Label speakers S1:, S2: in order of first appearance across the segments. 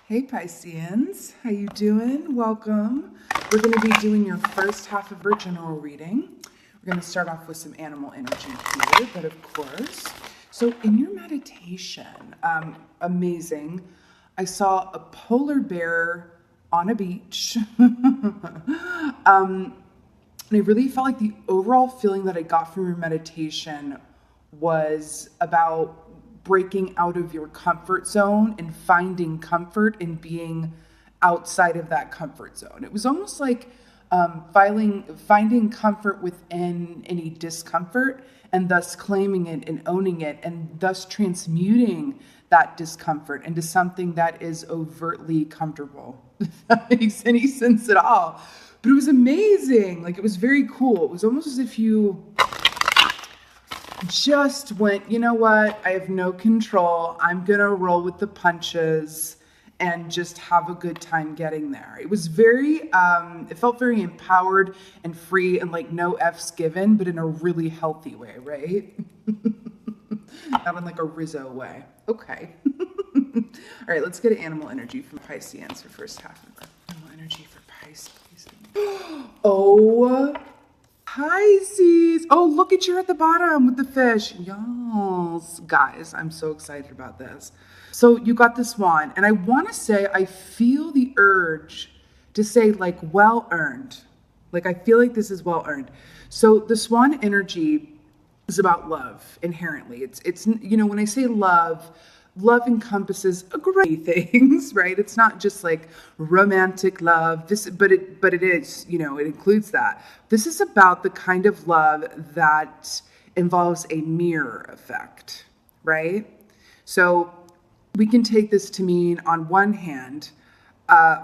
S1: Hey Pisceans, how you doing? Welcome. We're going to be doing your first half of our general reading. We're going to start off with some animal energy here, but of course. So in your meditation, amazing, I saw a polar bear on a beach. And I really felt like the overall feeling that I got from your meditation was about breaking out of your comfort zone and finding comfort in being outside of that comfort zone. It was almost like finding comfort within any discomfort and thus claiming it and owning it and thus transmuting that discomfort into something that is overtly comfortable, if that makes any sense at all. But it was amazing. Like, it was very cool. It was almost as if you just went, you know what, I have no control. I'm going to roll with the punches and just have a good time getting there. It was very, it felt very empowered and free and like no F's given, but in a really healthy way, right? Not in like a Rizzo way. Okay. All right, let's get animal energy from Pisces for first half of it. Animal energy for Pisces. Oh, Pisces. Oh, look at you at the bottom with the fish. Yes. Guys, I'm so excited about this. So you got this one, and I want to say I feel the urge to say like well earned. Like I feel like this is well earned. So the swan energy is about love inherently. It's you know, when I say love encompasses a great things, right? It's not just like romantic love. But it is, you know, it includes that. This is about the kind of love that involves a mirror effect, right? So we can take this to mean, on one hand,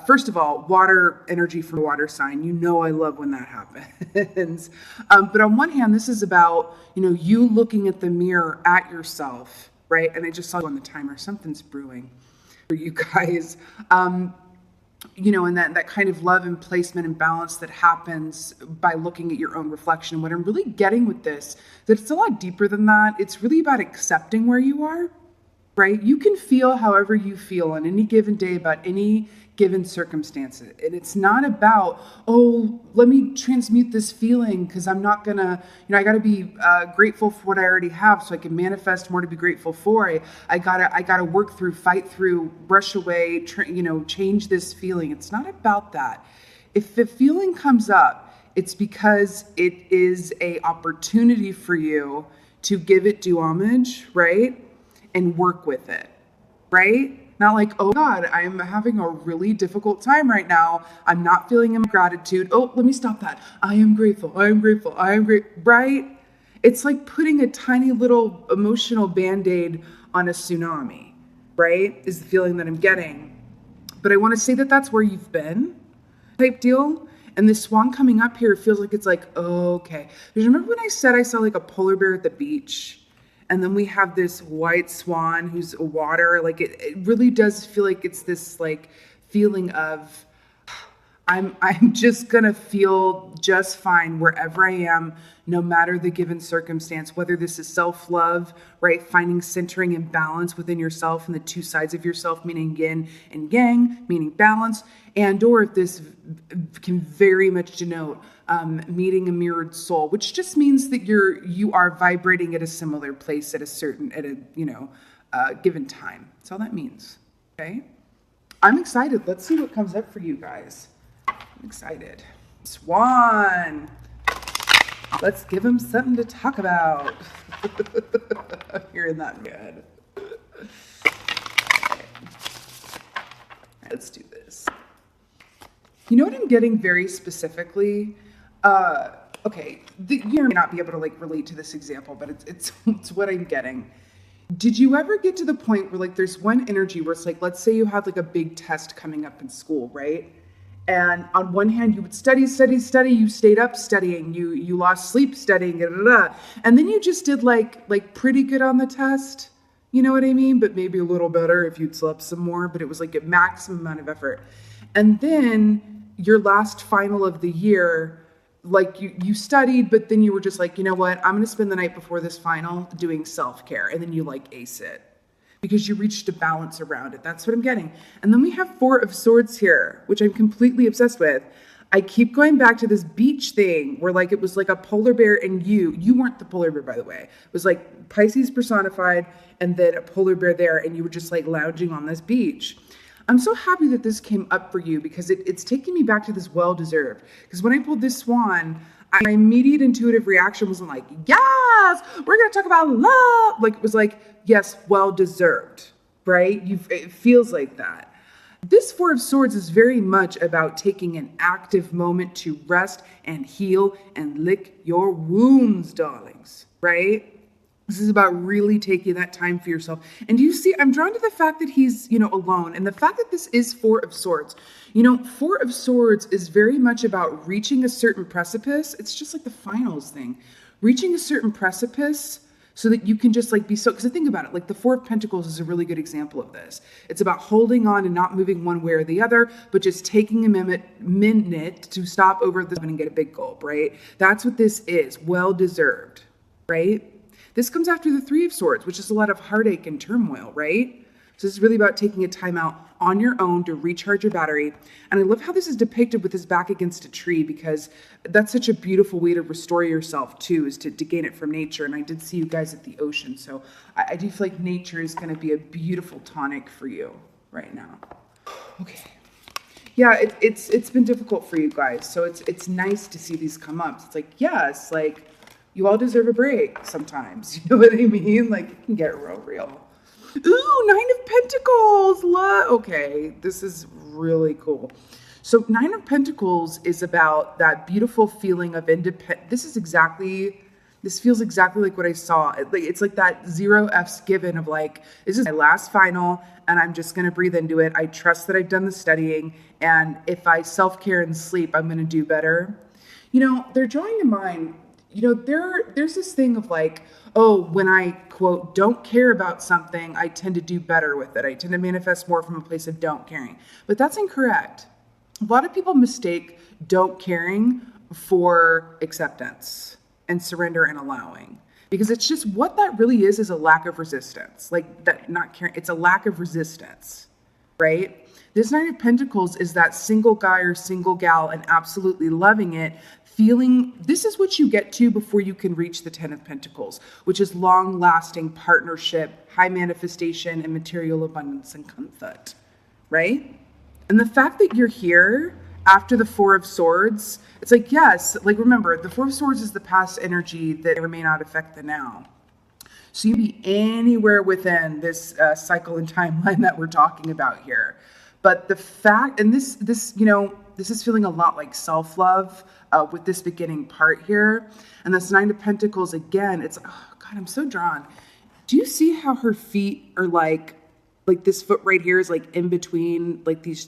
S1: first of all, water energy from water sign. You know I love when that happens. But on one hand, this is about, you know, you looking at the mirror at yourself, right? And I just saw on the timer, something's brewing for you guys. You know, and that kind of love and placement and balance that happens by looking at your own reflection. What I'm really getting with this, that it's a lot deeper than that. It's really about accepting where you are, right? You can feel however you feel on any given day about any given circumstance. And it's not about, oh, let me transmute this feeling because I'm not gonna, you know, I gotta be grateful for what I already have so I can manifest more to be grateful for. I gotta work through, fight through, brush away, you know, change this feeling. It's not about that. If the feeling comes up, it's because it is a opportunity for you to give it due homage, right? And work with it, right? Not like, oh God, I'm having a really difficult time right now. I'm not feeling gratitude. Oh, let me stop that. I am grateful. I am grateful. I am great, right? It's like putting a tiny little emotional Band-Aid on a tsunami, right? Is the feeling that I'm getting. But I want to say that that's where you've been, type deal. And this swan coming up here feels like it's like, oh, okay. Because remember when I said I saw like a polar bear at the beach? And then we have this white swan who's water. Like it really does feel like it's this like feeling of I'm just gonna feel just fine wherever I am, no matter the given circumstance, whether this is self-love, right? Finding centering and balance within yourself and the two sides of yourself, meaning yin and yang, meaning balance, and or if this can very much denote meeting a mirrored soul, which just means that you are vibrating at a similar place at a given time. That's all that means. Okay, I'm excited. Let's see what comes up for you guys. I'm excited. Swan. Let's give him something to talk about. You're in that good. Okay. Let's do this. You know what I'm getting very specifically? Okay, you may not be able to like relate to this example, but it's what I'm getting. Did you ever get to the point where like there's one energy where it's like, let's say you had like a big test coming up in school, right? And on one hand, you would study, you stayed up studying, you lost sleep studying, and then you just did like pretty good on the test. You know what I mean? But maybe a little better if you'd slept some more, but it was like a maximum amount of effort. And then your last final of the year, like you studied, but then you were just like, you know what? I'm going to spend the night before this final doing self-care. And then you like ace it. because you reached a balance around it. That's what I'm getting. And then we have Four of Swords here, which I'm completely obsessed with. I keep going back to this beach thing where like it was like a polar bear and you weren't the polar bear, by the way. It was like Pisces personified and then a polar bear there, and you were just like lounging on this beach. I'm so happy that this came up for you because it's taking me back to this well-deserved. Because when I pulled this swan, my immediate intuitive reaction wasn't like, yes, we're going to talk about love. Like, it was like, yes, well-deserved, right? It feels like that. This Four of Swords is very much about taking an active moment to rest and heal and lick your wounds, darlings, right? This is about really taking that time for yourself. And you see, I'm drawn to the fact that he's, alone. And the fact that this is Four of Swords. Four of Swords is very much about reaching a certain precipice. It's just like the finals thing. Reaching a certain precipice so that you can just like be so, because think about it, like the Four of Pentacles is a really good example of this. It's about holding on and not moving one way or the other, but just taking a minute to stop over this and get a big gulp, right? That's what this is, well-deserved, right? This comes after the Three of Swords, which is a lot of heartache and turmoil, right? So this is really about taking a time out on your own to recharge your battery. And I love how this is depicted with his back against a tree, because that's such a beautiful way to restore yourself too, is to gain it from nature. And I did see you guys at the ocean. So I do feel like nature is going to be a beautiful tonic for you right now. Okay. Yeah, it's been difficult for you guys. So it's nice to see these come up. It's like, yes, like you all deserve a break sometimes. You know what I mean? Like it can get real. Ooh, Nine of Pentacles. Okay, this is really cool. So Nine of Pentacles is about that beautiful feeling of independence. This feels exactly like what I saw. It's like that 0 F's given of like, this is my last final and I'm just going to breathe into it. I trust that I've done the studying. And if I self-care and sleep, I'm going to do better. They're drawing to mind, there's this thing of like, oh, when I, quote, don't care about something, I tend to do better with it. I tend to manifest more from a place of don't caring. But that's incorrect. A lot of people mistake don't caring for acceptance and surrender and allowing. Because it's just what that really is a lack of resistance. Like that, not caring, it's a lack of resistance, right? This Nine of Pentacles is that single guy or single gal and absolutely loving it, feeling this is what you get to before you can reach the 10 of Pentacles, which is long-lasting partnership, high manifestation, and material abundance and comfort, right? And the fact that you're here after the Four of Swords, it's like, yes, like remember, the Four of Swords is the past energy that may not affect the now. So you be anywhere within this cycle and timeline that we're talking about here. But the fact, and this is feeling a lot like self-love with this beginning part here. And this Nine of Pentacles, again, it's, oh God, I'm so drawn. Do you see how her feet are like this foot right here is like in between, like these,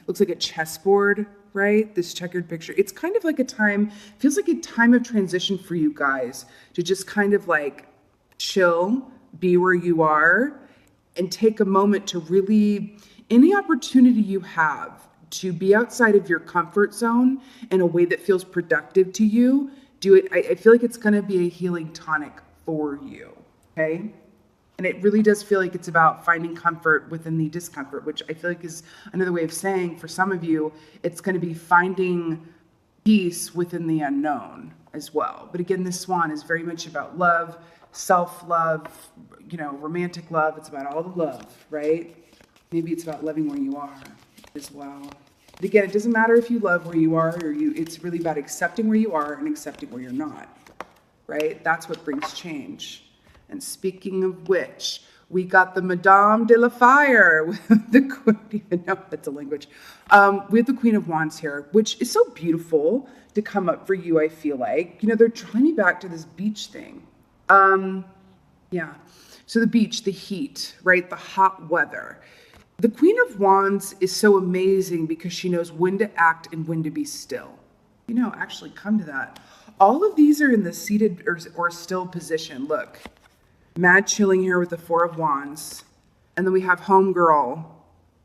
S1: looks like a chessboard, right? This checkered picture. It's kind of like a time, feels like a time of transition for you guys to just kind of like chill, be where you are, and take a moment to really, any opportunity you have to be outside of your comfort zone in a way that feels productive to you, do it. I feel like it's going to be a healing tonic for you, okay? And it really does feel like it's about finding comfort within the discomfort, which I feel like is another way of saying for some of you, it's going to be finding peace within the unknown as well. But again, this swan is very much about love, self-love, romantic love. It's about all the love, right? Maybe it's about loving where you are as well. But again, it doesn't matter if you love where you are it's really about accepting where you are and accepting where you're not, right? That's what brings change. And speaking of which, we got the Madame de la Fire with the Queen. No, that's a language. We have the Queen of Wands here, which is so beautiful to come up for you, I feel like. They're drawing me back to this beach thing. Yeah. So the beach, the heat, right? The hot weather. The Queen of Wands is so amazing because she knows when to act and when to be still. Actually come to that. All of these are in the seated or still position. Look, mad chilling here with the Four of Wands. And then we have homegirl,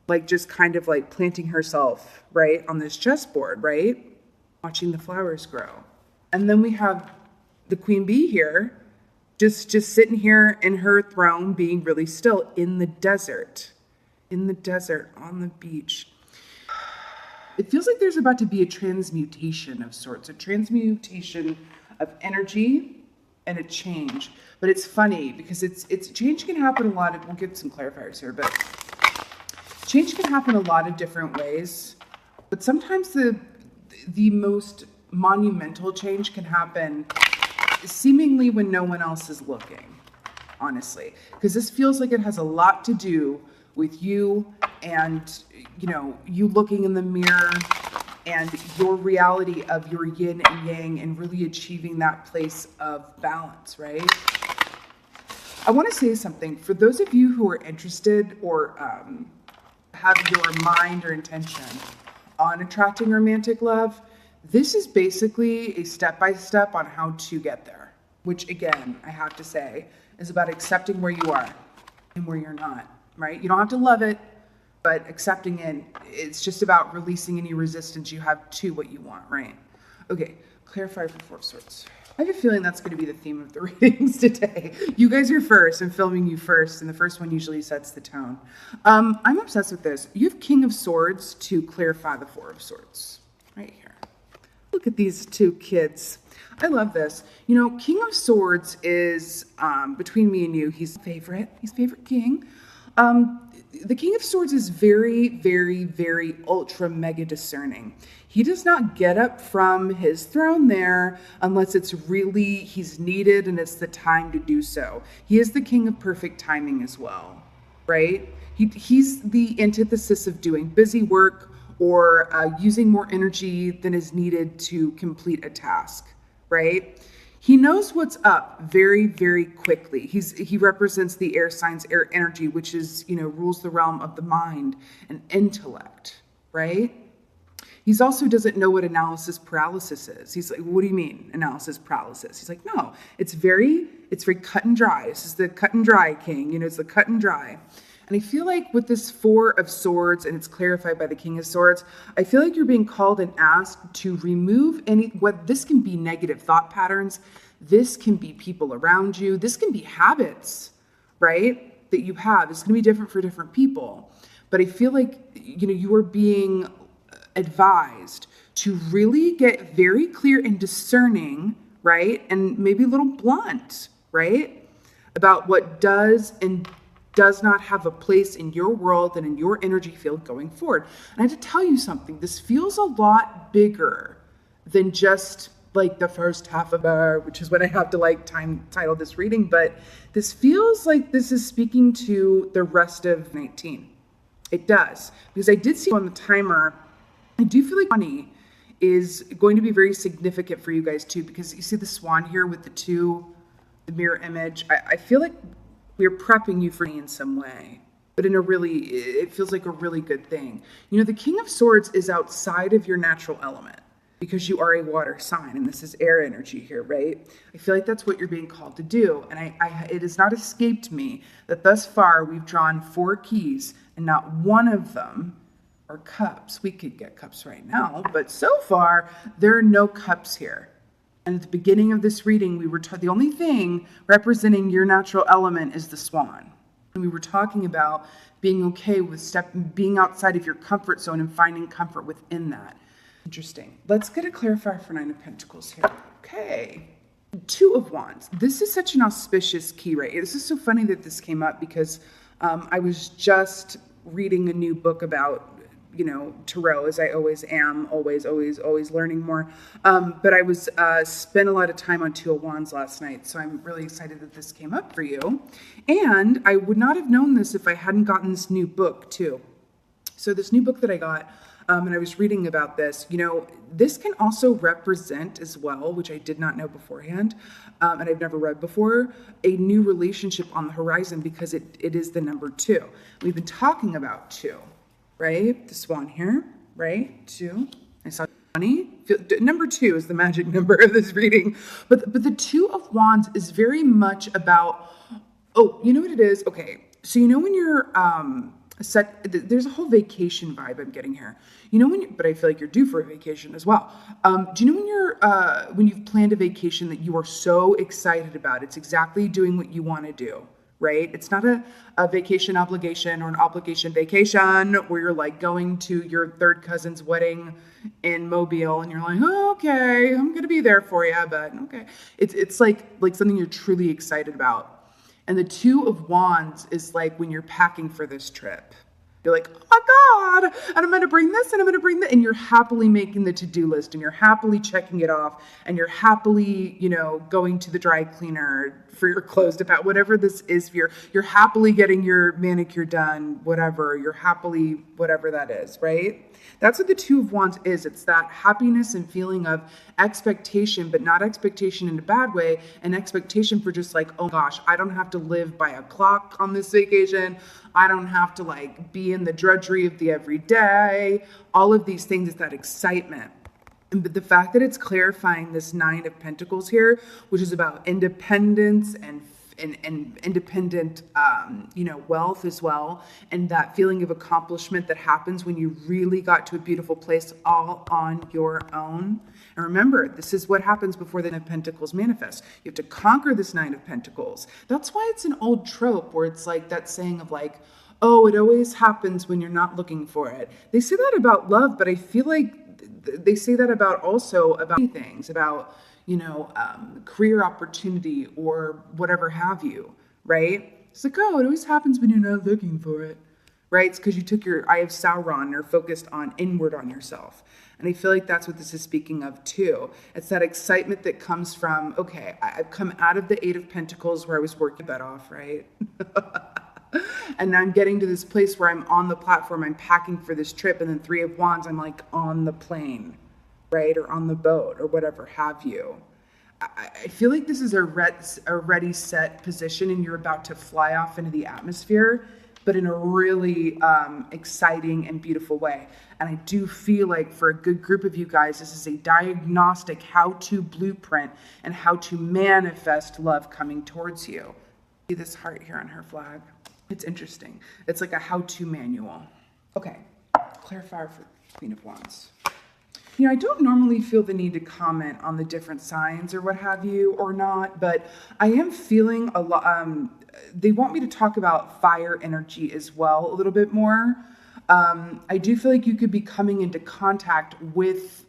S1: like just kind of like planting herself, right, on this chessboard, right? Watching the flowers grow. And then we have the Queen Bee here, just sitting here in her throne, being really still in the desert, on the beach. It feels like there's about to be a transmutation of sorts, a transmutation of energy and a change. But it's funny because it's change can happen a lot of, we'll get some clarifiers here, but change can happen a lot of different ways. But sometimes the most monumental change can happen seemingly when no one else is looking, honestly, because this feels like it has a lot to do with you and, you looking in the mirror and your reality of your yin and yang and really achieving that place of balance, right? I want to say something for those of you who are interested or have your mind or intention on attracting romantic love. This is basically a step-by-step on how to get there, which again, I have to say, is about accepting where you are and where you're not, right? You don't have to love it, but accepting it, it's just about releasing any resistance you have to what you want, right? Okay, clarifier for Four of Swords. I have a feeling that's going to be the theme of the readings today. You guys are first. I'm filming you first, and the first one usually sets the tone. I'm obsessed with this. You have King of Swords to clarify the Four of Swords, right here. Look at these two kids. I love this. King of Swords is, between me and you, he's favorite king. The King of Swords is very, very, very ultra mega discerning. He does not get up from his throne there unless he's needed and it's the time to do so. He is the king of perfect timing as well, right? He's the antithesis of doing busy work or using more energy than is needed to complete a task, right? He knows what's up very, very quickly. He represents the air signs, air energy, which is, rules the realm of the mind and intellect, right? He's also doesn't know what analysis paralysis is. He's like, what do you mean analysis paralysis? He's like, no, it's very cut and dry. This is the cut and dry king, it's the cut and dry. And I feel like with this Four of Swords, and it's clarified by the King of Swords, I feel like you're being called and asked to remove this can be negative thought patterns. This can be people around you. This can be habits, right, that you have. It's going to be different for different people. But I feel like, you are being advised to really get very clear and discerning, right, and maybe a little blunt, right, about what does and does not have a place in your world and in your energy field going forward. And I have to tell you something, this feels a lot than just like the first half of which is when I have to title this reading, but this feels like this is speaking to the rest of 19. It does, because I did see on the timer, I do feel like money is going to be very significant for you guys too, because you see the swan here with the mirror image. I feel like we're prepping you for in some way, but it feels like a really good thing. The King of Swords is outside of your natural element because you are a water sign and this is air energy here, right? I feel like that's what you're being called to do. And it has not escaped me that thus far we've drawn 4 keys and not one of them are cups. We could get cups right now, but so far there are no cups here. And at the beginning of this reading, we were the only thing representing your natural element is the swan. And we were talking about being okay with being outside of your comfort zone and finding comfort within that. Interesting. Let's get a clarifier for 9 of Pentacles here. Okay. 2 of Wands. This is such an auspicious key, right? This is so funny that this came up because I was just reading a new book about tarot, as I always am, always learning more. But I was spent a lot of time on 2 of Wands last night, so I'm really excited that this came up for you. And I would not have known this if I hadn't gotten this new book too. So this new book that I got, and I was reading about this, this can also represent as well, which I did not know beforehand, and I've never read before, a new relationship on the horizon because it is the number 2. We've been talking about 2. Right? The swan here, right? 2. I saw 20. Number 2 is the magic number of this reading. But the 2 of Wands is very much about, you know what it is? Okay. So when you're there's a whole vacation vibe I'm getting here. But I feel like you're due for a vacation as well. Do you know when you've planned a vacation that you are so excited about? It's exactly doing what you want to do, right? It's not a vacation obligation or an obligation vacation where you're like going to your third cousin's wedding in Mobile and you're like, oh, okay, I'm going to be there for you, but okay. It's like something you're truly excited about. And the Two of Wands is like when you're packing for this trip. You're like, oh my God, and I'm going to bring this and I'm going to bring that. And you're happily making the to-do list and you're happily checking it off and you're happily, going to the dry cleaner for your clothes to pack, whatever this is for you're happily getting your manicure done, whatever, you're happily, whatever that is, right? That's what the Two of Wands is. It's that happiness and feeling of expectation, but not expectation in a bad way, an expectation for just like, oh gosh, I don't have to live by a clock on this vacation. I don't have to be in the drudgery of the everyday. All of these things is that excitement. But the fact that it's clarifying this Nine of Pentacles here, which is about independence and independent, wealth as well. And that feeling of accomplishment that happens when you really got to a beautiful place all on your own. And remember, this is what happens before the Nine of Pentacles manifests. You have to conquer this Nine of Pentacles. That's why it's an old trope where it's like that saying of oh, it always happens when you're not looking for it. They say that about love, but I feel like they say that about many things, about career opportunity or whatever have you, right? It's like, oh, it always happens when you're not looking for it, right? It's because you took your Eye of Sauron and are focused inward on yourself. And I feel like that's what this is speaking of too. It's that excitement that comes from, okay, I've come out of the Eight of Pentacles where I was working that off, right? And now I'm getting to this place where I'm on the platform, I'm packing for this trip, and then Three of Wands, I'm on the plane, right? Or on the boat or whatever have you. I feel like this is a ready, set position and you're about to fly off into the atmosphere, but in a really exciting and beautiful way. And I do feel like for a good group of you guys, this is a diagnostic how-to blueprint and how to manifest love coming towards you. See this heart here on her flag? It's interesting. It's like a how-to manual. Okay, clarifier for Queen of Wands. I don't normally feel the need to comment on the different signs or what have you or not, but I am feeling a lot. They want me to talk about fire energy as well a little bit more. I do feel like you could be coming into contact with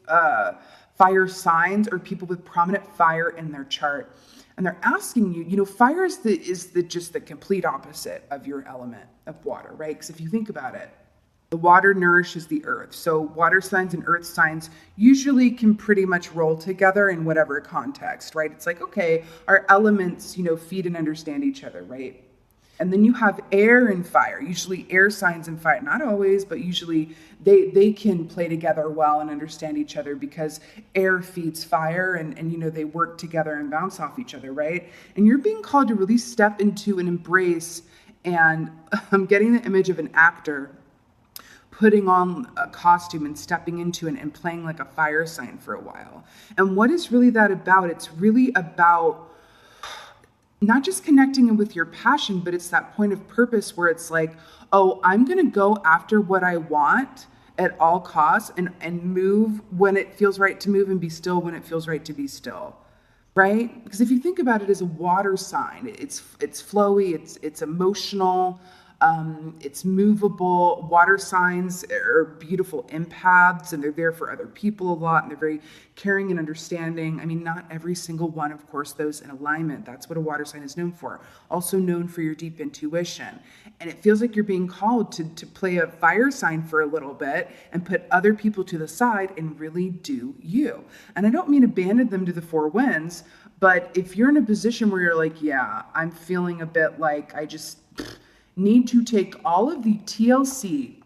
S1: fire signs or people with prominent fire in their chart. And they're asking you, fire is just the complete opposite of your element of water, right? Because if you think about it, the water nourishes the earth. So water signs and earth signs usually can pretty much roll together in whatever context, right? It's like, okay, our elements, feed and understand each other, right? And then you have air and fire, usually air signs and fire, not always, but usually they can play together well and understand each other because air feeds fire and they work together and bounce off each other, right? And you're being called to really step into and embrace, and I'm getting the image of an actor putting on a costume and stepping into and playing like a fire sign for a while. And what is really that about? It's really about not just connecting with your passion, but it's that point of purpose where it's like, oh, I'm going to go after what I want at all costs and move when it feels right to move and be still when it feels right to be still, right? Because if you think about it as a water sign, it's flowy, it's emotional, it's movable. Water signs are beautiful empaths and they're there for other people a lot and they're very caring and understanding. I mean, not every single one, of course, those in alignment. That's what a water sign is known for. Also known for your deep intuition. And it feels like you're being called to play a fire sign for a little bit and put other people to the side and really do you. And I don't mean abandon them to the four winds, but if you're in a position where you're like, yeah, I'm feeling a bit like I just need to take all of the TLC,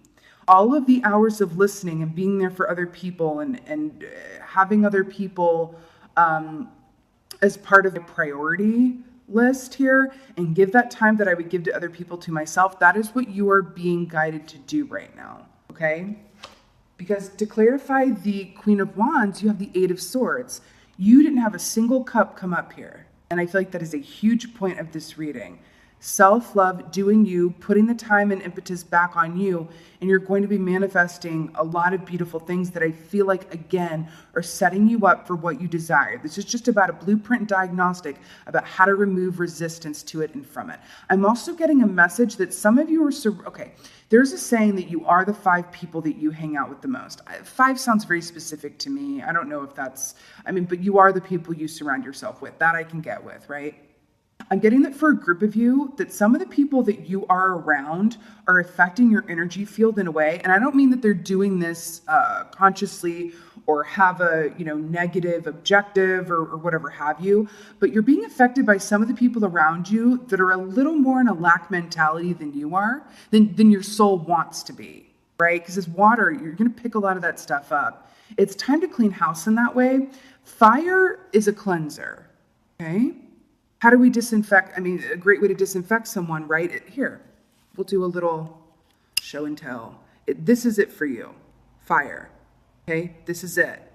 S1: all of the hours of listening and being there for other people and having other people as part of a priority list here and give that time that I would give to other people to myself. That is what you are being guided to do right now, okay? Because to clarify the Queen of Wands, you have the Eight of Swords. You didn't have a single cup come up here. And I feel like that is a huge point of this reading. Self-love, doing you, putting the time and impetus back on you, and you're going to be manifesting a lot of beautiful things that I feel like, again, are setting you up for what you desire. This is just about a blueprint diagnostic about how to remove resistance to it and from it. I'm also getting a message that some of you are, okay, there's a saying that you are the 5 people that you hang out with the most. 5 sounds very specific to me. I don't know if that's, but you are the people you surround yourself with. That I can get with, right? I'm getting that for a group of you, that some of the people that you are around are affecting your energy field in a way. And I don't mean that they're doing this consciously or have a negative objective or whatever have you, but you're being affected by some of the people around you that are a little more in a lack mentality than you are, than your soul wants to be, right? Because as water, you're going to pick a lot of that stuff up. It's time to clean house in that way. Fire is a cleanser, okay? How do we disinfect? A great way to disinfect someone, right? Here, we'll do a little show and tell. This is it for you. Fire. Okay? This is it.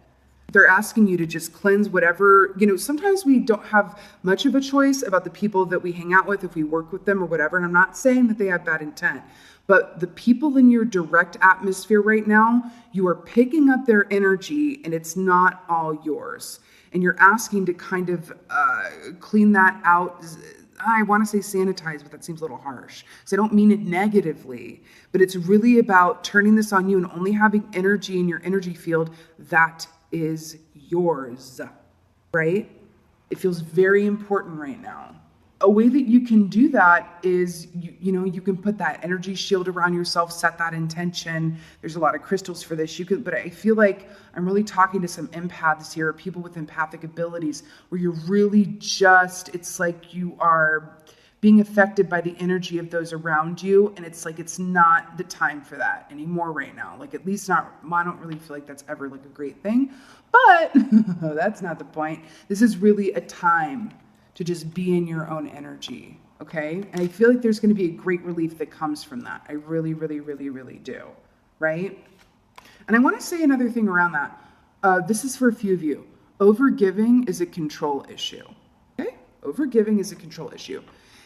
S1: They're asking you to just cleanse whatever, sometimes we don't have much of a choice about the people that we hang out with, if we work with them or whatever. And I'm not saying that they have bad intent, but the people in your direct atmosphere right now, you are picking up their energy and it's not all yours. And you're asking to kind of clean that out. I want to say sanitize, but that seems a little harsh. So I don't mean it negatively, but it's really about turning this on you and only having energy in your energy field that is yours, right? It feels very important right now. A way that you can do that is, you can put that energy shield around yourself, set that intention. There's a lot of crystals for this. But I feel like I'm really talking to some empaths here, people with empathic abilities, where you're really it's like you are being affected by the energy of those around you. And it's like, it's not the time for that anymore right now. Like, at least not, I don't really feel like that's ever like a great thing, but that's not the point. This is really a time to just be in your own energy, okay? And I feel like there's going to be a great relief that comes from that. I really, really, really, really do, right? And I want to say another thing around that. This is for a few of you. Overgiving is a control issue, okay? Overgiving is a control issue.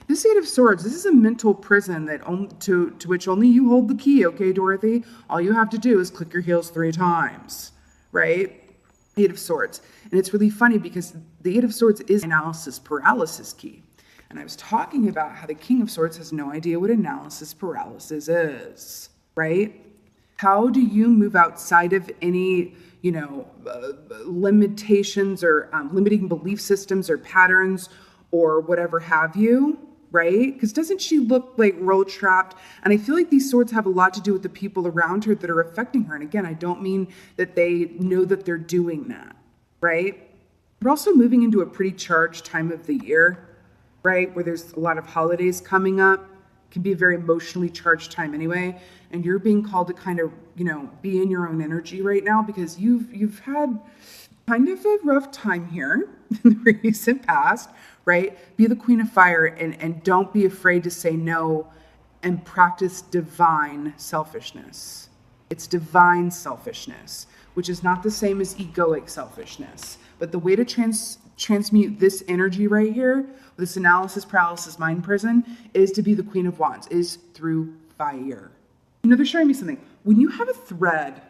S1: This 8 of Swords, this is a mental prison that to which only you hold the key, okay, Dorothy? All you have to do is click your heels 3 times, right? 8 of Swords. And it's really funny because the 8 of Swords is analysis paralysis key. And I was talking about how the King of Swords has no idea what analysis paralysis is, right? How do you move outside of any, limitations or limiting belief systems or patterns or whatever have you, right? Because doesn't she look like real trapped? And I feel like these swords have a lot to do with the people around her that are affecting her. And again, I don't mean that they know that they're doing that, right? We're also moving into a pretty charged time of the year, right? Where there's a lot of holidays coming up. It can be a very emotionally charged time anyway. And you're being called to kind of, be in your own energy right now because you've had kind of a rough time here in the recent past, right? Be the queen of fire and don't be afraid to say no and practice divine selfishness. It's divine selfishness, which is not the same as egoic selfishness. But the way to transmute this energy right here, this analysis paralysis mind prison, is to be the queen of wands, is through fire. They're showing me something. When you have a thread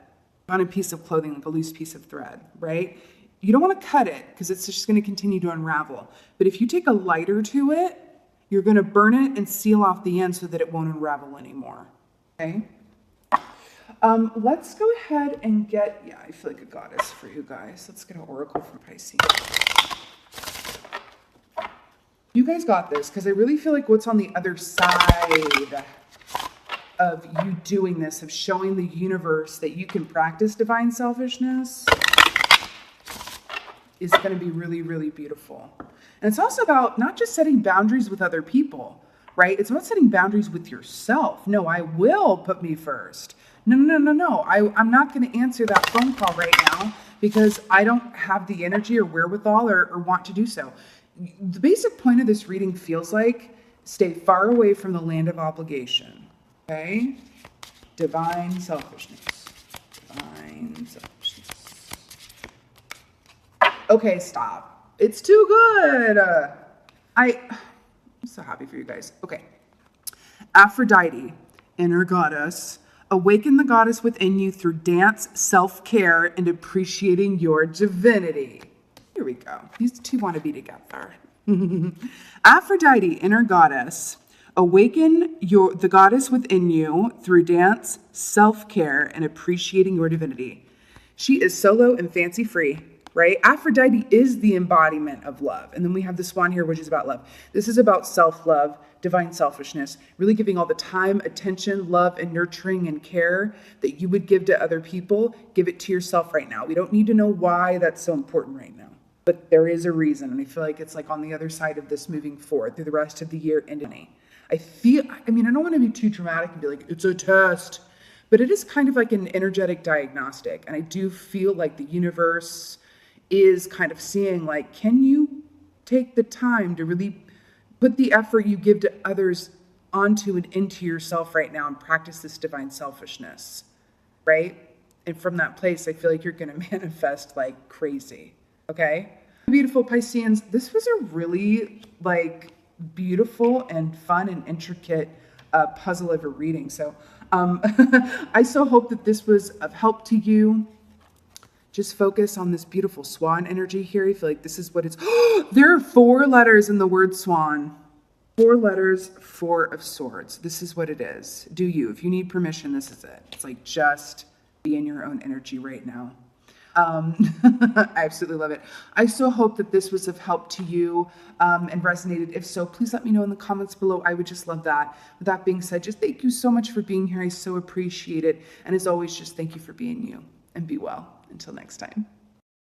S1: on a piece of clothing, like a loose piece of thread, right? You don't want to cut it because it's just going to continue to unravel. But if you take a lighter to it, you're going to burn it and seal off the end so that it won't unravel anymore. Okay? Let's go ahead and get, I feel like a goddess for you guys. Let's get an oracle from Pisces. You guys got this because I really feel like what's on the other side of you doing this, of showing the universe that you can practice divine selfishness, is going to be really, really beautiful. And it's also about not just setting boundaries with other people, right? It's about setting boundaries with yourself. No, I will put me first. No. I'm not going to answer that phone call right now because I don't have the energy or wherewithal or want to do so. The basic point of this reading feels like stay far away from the land of obligation. Okay? Divine selfishness. Divine selfishness. Okay, stop. It's too good. I'm so happy for you guys. Okay. Aphrodite, inner goddess, awaken the goddess within you through dance, self-care, and appreciating your divinity. Here we go. These two want to be together. Aphrodite, inner goddess, awaken the goddess within you through dance, self-care, and appreciating your divinity. She is solo and fancy-free, right? Aphrodite is the embodiment of love. And then we have the swan here, which is about love. This is about self-love, divine selfishness, really giving all the time, attention, love, and nurturing and care that you would give to other people. Give it to yourself right now. We don't need to know why that's so important right now, but there is a reason. And I feel like it's like on the other side of this moving forward through the rest of the year into May. I don't want to be too dramatic and be like, it's a test, but it is kind of like an energetic diagnostic. And I do feel like the universe is kind of seeing like, can you take the time to really put the effort you give to others onto and into yourself right now and practice this divine selfishness, right? And from that place, I feel like you're going to manifest like crazy, okay? Beautiful Pisceans, this was a really like beautiful and fun and intricate puzzle of a reading. So I so hope that this was of help to you. Just focus on this beautiful swan energy here. I feel like this is what it's... There are 4 letters in the word swan. 4 letters, 4 of swords. This is what it is. Do you. If you need permission, this is it. It's like just be in your own energy right now. I absolutely love it. I so hope that this was of help to you and resonated. If so, please let me know in the comments below. I would just love that. With that being said, just thank you so much for being here. I so appreciate it. And as always, just thank you for being you and be well. Until next time.